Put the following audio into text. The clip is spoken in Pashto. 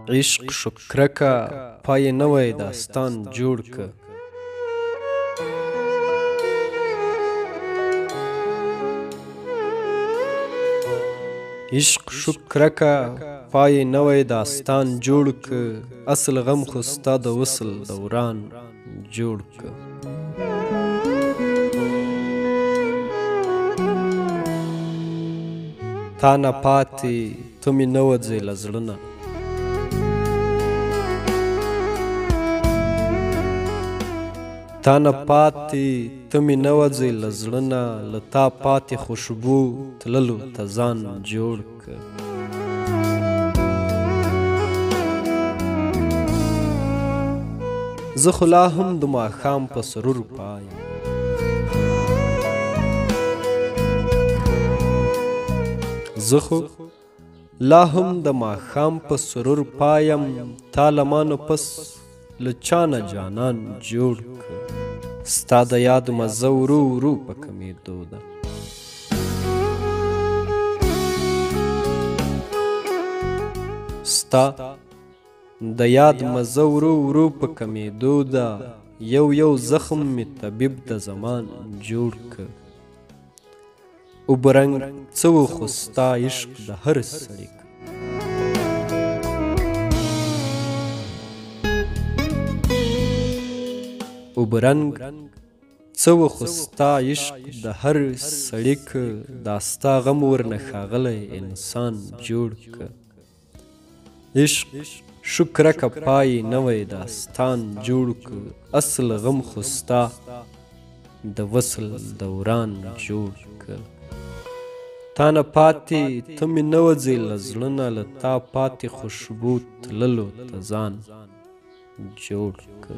عشق شو کرکه پای نوی داستان جوړ که. عشق شو کرکه پای نوی داستان جوړ که، اصل غم خو ستا د وصل دوران جوړ که. تا نه پاتې ته مې نه وځې له زړه نه، تا نه پاتې ته مې نه وځې له زړه نه، له تا پاتې خوشبو تللو ته ځان جوړ که. زه خو لا هم د ماښام په سرور پایم، زه خو لا هم د ماښام په سرور پایم، تا له ما نه پس له چا نه جانان جوړ که. ستا د یاد مزه ورو ورو په کمېدو ده، ستا د یاد مزه ورو ورو په کمېدو ده، یو یو زخم مې طبیب د زمان جوړ که. اوبه رنګ څه و خو ستا عشق د هر سړي که. اوبه رنګ څه و خو ستا عشق د هر سړي که، دا ستا غم ورنه ښاغلی انسان جوړ که. عشق شو کرکه پای نوی داستان جوړ که، اصل غم خو ستا د وصل دوران جوړ که. تا نه پاتې ته مې نه وځې له زړه نه، له تا پاتې خوشبو تللو ته ځان جوړ که.